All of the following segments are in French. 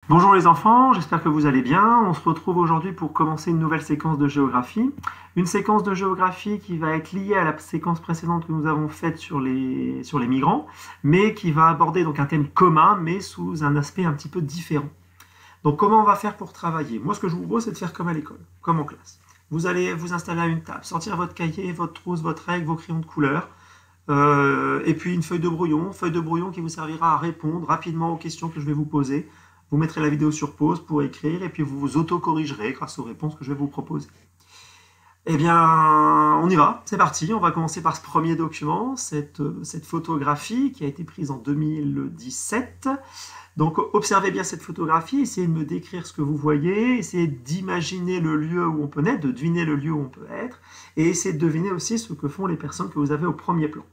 Bonjour les enfants, j'espère que vous allez bien. On se retrouve aujourd'hui pour commencer une nouvelle séquence de géographie. Une séquence de géographie qui va être liée à la séquence précédente que nous avons faite sur les migrants, mais qui va aborder donc un thème commun, mais sous un aspect un petit peu différent. Donc comment on va faire pour travailler? Moi ce que je vous propose c'est de faire comme à l'école, comme en classe. Vous allez vous installer à une table, sortir votre cahier, votre trousse, votre règle, vos crayons de couleur, et puis une feuille de brouillon qui vous servira à répondre rapidement aux questions que je vais vous poser. Vous mettrez la vidéo sur pause pour écrire et puis vous vous auto-corrigerez grâce aux réponses que je vais vous proposer. Eh bien, on y va, c'est parti. On va commencer par ce premier document, cette photographie qui a été prise en 2017. Donc, observez bien cette photographie, essayez de me décrire ce que vous voyez, essayez d'imaginer le lieu où on peut être, de deviner le lieu où on peut être, et essayez de deviner aussi ce que font les personnes que vous avez au premier plan.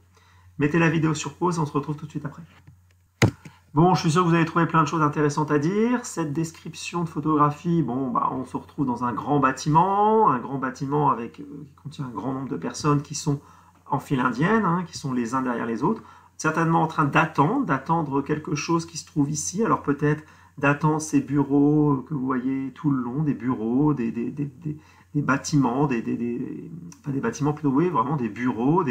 Mettez la vidéo sur pause et on se retrouve tout de suite après. Bon, je suis sûr que vous avez trouvé plein de choses intéressantes à dire. Cette description de photographie, bon, on se retrouve dans un grand bâtiment avec, qui contient un grand nombre de personnes qui sont en file indienne, qui sont les uns derrière les autres, certainement en train d'attendre quelque chose qui se trouve ici. Alors peut-être d'attendre ces bureaux que vous voyez tout le long, des bureaux, des bâtiments, enfin des bâtiments plutôt, oui, vraiment des bureaux,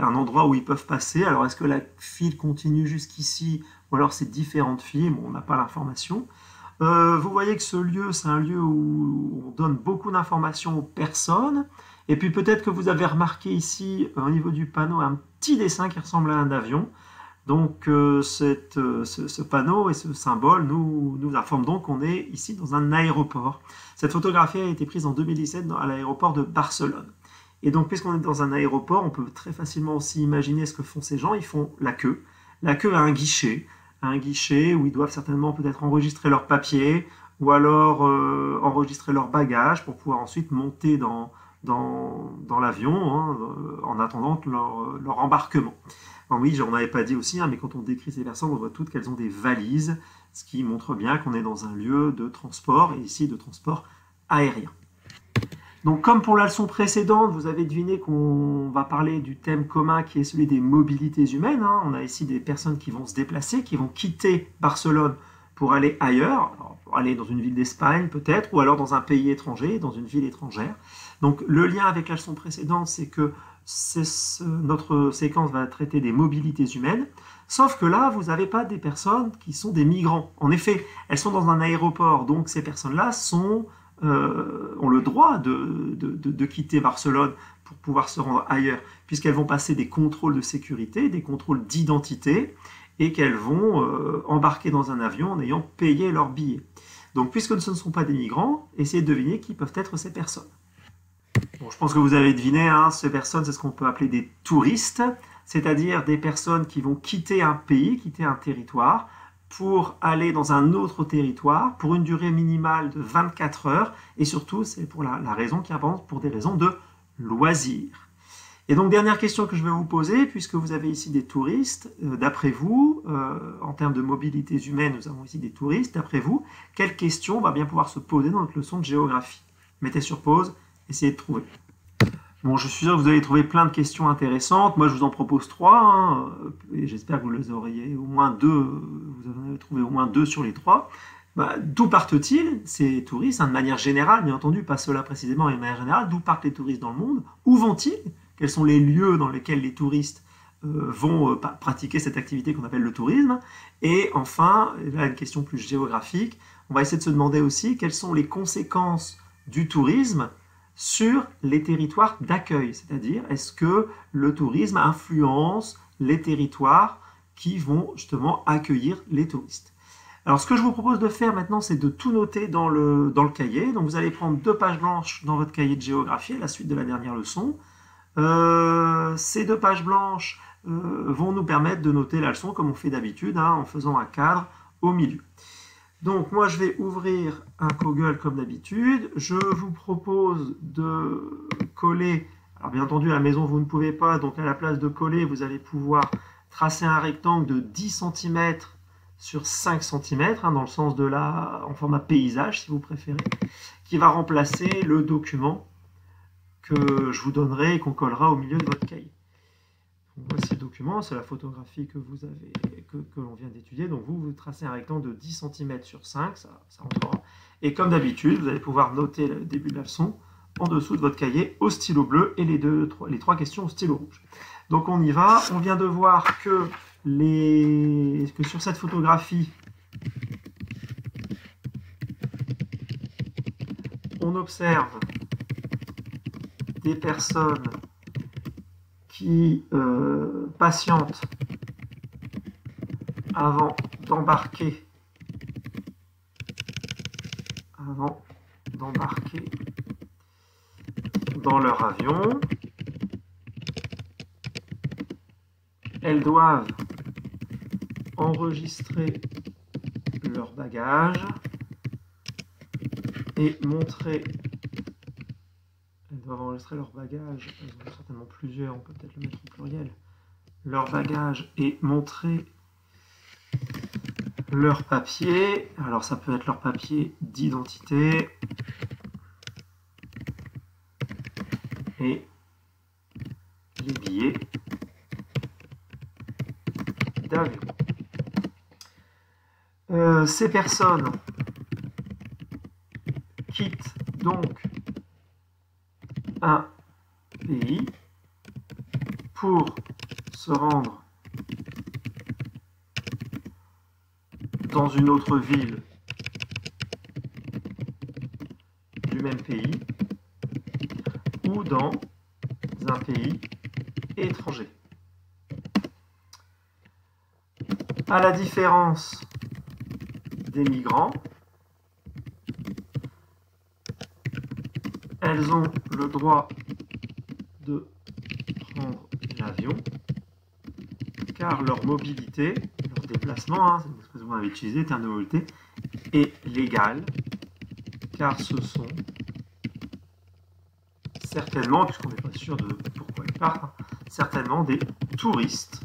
un endroit où ils peuvent passer. Alors est-ce que la file continue jusqu'ici ou alors c'est différentes files? Bon, on n'a pas l'information. Vous voyez que ce lieu, c'est un lieu où on donne beaucoup d'informations aux personnes. Et puis peut-être que vous avez remarqué ici, au niveau du panneau, un petit dessin qui ressemble à un avion. Donc ce panneau et ce symbole nous informent donc qu'on est ici dans un aéroport. Cette photographie a été prise en 2017 à l'aéroport de Barcelone. Et donc, puisqu'on est dans un aéroport, on peut très facilement aussi imaginer ce que font ces gens. Ils font la queue. La queue a un guichet où ils doivent certainement peut-être enregistrer leurs papiers ou alors enregistrer leurs bagages pour pouvoir ensuite monter dans l'avion en attendant leur embarquement. Alors oui, j'en avais pas dit aussi, mais quand on décrit ces personnes, on voit toutes qu'elles ont des valises, ce qui montre bien qu'on est dans un lieu de transport, et ici de transport aérien. Donc comme pour la leçon précédente, vous avez deviné qu'on va parler du thème commun qui est celui des mobilités humaines. On a ici des personnes qui vont se déplacer, qui vont quitter Barcelone pour aller ailleurs, alors pour aller dans une ville d'Espagne peut-être, ou alors dans un pays étranger, dans une ville étrangère. Donc le lien avec la leçon précédente, c'est que notre séquence va traiter des mobilités humaines, sauf que là, vous n'avez pas des personnes qui sont des migrants. En effet, elles sont dans un aéroport, donc ces personnes-là ont le droit de quitter Barcelone pour pouvoir se rendre ailleurs, puisqu'elles vont passer des contrôles de sécurité, des contrôles d'identité, et qu'elles vont embarquer dans un avion en ayant payé leur billet. Donc, puisque ce ne sont pas des migrants, essayez de deviner qui peuvent être ces personnes. Bon, je pense que vous avez deviné, ces personnes, c'est ce qu'on peut appeler des touristes, c'est-à-dire des personnes qui vont quitter un pays, quitter un territoire, pour aller dans un autre territoire pour une durée minimale de 24 heures et surtout c'est pour la raison qui est importante, pour des raisons de loisirs. Et donc dernière question que je vais vous poser, puisque vous avez ici des touristes, d'après vous, en termes de mobilités humaines, nous avons ici des touristes, d'après vous, quelle question va bien pouvoir se poser dans notre leçon de géographie? Mettez sur pause, essayez de trouver. Bon, je suis sûr que vous allez trouver plein de questions intéressantes. Moi, je vous en propose 3, et j'espère que vous les auriez au moins 2, vous en avez trouvé au moins 2 sur les 3. D'où partent-ils, ces touristes, de manière générale, bien entendu, pas cela précisément, mais de manière générale, d'où partent les touristes dans le monde? Où vont-ils? Quels sont les lieux dans lesquels les touristes vont pratiquer cette activité qu'on appelle le tourisme? Et enfin, là, une question plus géographique, on va essayer de se demander aussi quelles sont les conséquences du tourisme sur les territoires d'accueil, c'est-à-dire est-ce que le tourisme influence les territoires qui vont justement accueillir les touristes. Alors ce que je vous propose de faire maintenant, c'est de tout noter dans le cahier. Donc vous allez prendre 2 pages blanches dans votre cahier de géographie à la suite de la dernière leçon. Ces 2 pages blanches vont nous permettre de noter la leçon comme on fait d'habitude, en faisant un cadre au milieu. Donc moi je vais ouvrir un Google comme d'habitude, je vous propose de coller, alors bien entendu à la maison vous ne pouvez pas, donc à la place de coller vous allez pouvoir tracer un rectangle de 10 cm sur 5 cm, dans le sens de en format paysage si vous préférez, qui va remplacer le document que je vous donnerai et qu'on collera au milieu de votre cahier. Donc, voici le document, c'est la photographie que l'on vient d'étudier. Donc vous tracez un rectangle de 10 cm sur 5, ça rentrera. Et comme d'habitude, vous allez pouvoir noter le début de la leçon en dessous de votre cahier au stylo bleu et les trois questions au stylo rouge. Donc on y va. On vient de voir que sur cette photographie, on observe des personnes qui patientent avant d'embarquer dans leur avion. Elles doivent enregistrer leurs bagages et montrer. Elles doivent enregistrer leurs bagages. Elles en ont certainement plusieurs, on peut peut-être le mettre au pluriel. Leurs bagages et montrer leurs papiers. Alors ça peut être leur papier d'identité et les billets d'avion. Ces personnes quittent donc un pays pour se rendre dans une autre ville du même pays ou dans un pays étranger. À la différence des migrants, elles ont le droit de prendre l'avion car leur mobilité, leur déplacement, c'est une expression qu'on avait utilisée, terme de mobilité, est légal car ce sont certainement, puisqu'on n'est pas sûr de pourquoi ils partent, certainement des touristes,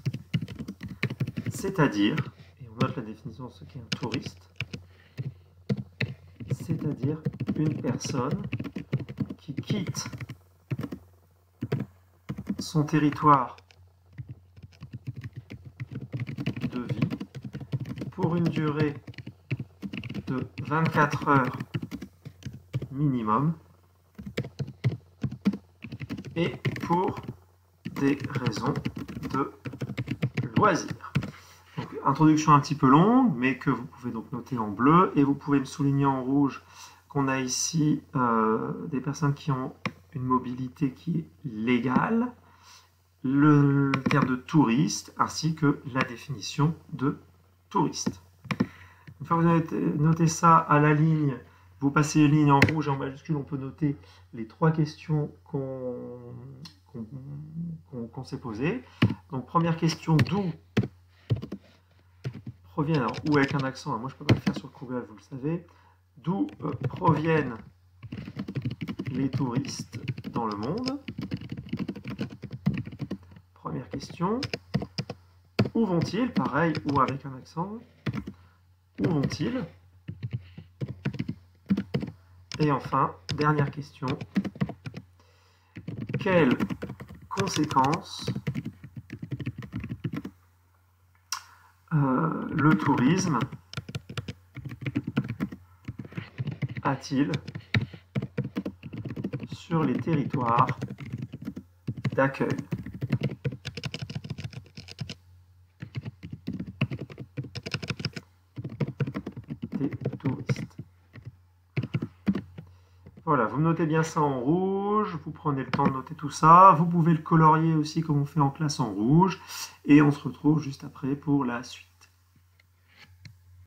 c'est-à-dire, et on note la définition de ce qu'est un touriste, c'est-à-dire une personne qui quitte son territoire de vie pour une durée de 24 heures minimum et pour des raisons de loisirs. Donc, introduction un petit peu longue, mais que vous pouvez donc noter en bleu, et vous pouvez me souligner en rouge qu'on a ici des personnes qui ont une mobilité qui est légale, le terme de touriste, ainsi que la définition de touriste. Une fois que vous avez noté ça à la ligne, vous passez une ligne en rouge et en majuscule, on peut noter les trois questions qu'on s'est posées. Donc première question, d'où proviennent, alors où avec un accent, moi je ne peux pas le faire sur Google, vous le savez, d'où proviennent les touristes dans le monde? Première question. Où vont-ils? Pareil, ou avec un accent. Où vont-ils? Et enfin, dernière question. Quelles conséquences le tourisme a-t-il sur les territoires d'accueil? Des touristes. Voilà, vous notez bien ça en rouge, vous prenez le temps de noter tout ça, vous pouvez le colorier aussi comme on fait en classe en rouge, et on se retrouve juste après pour la suite.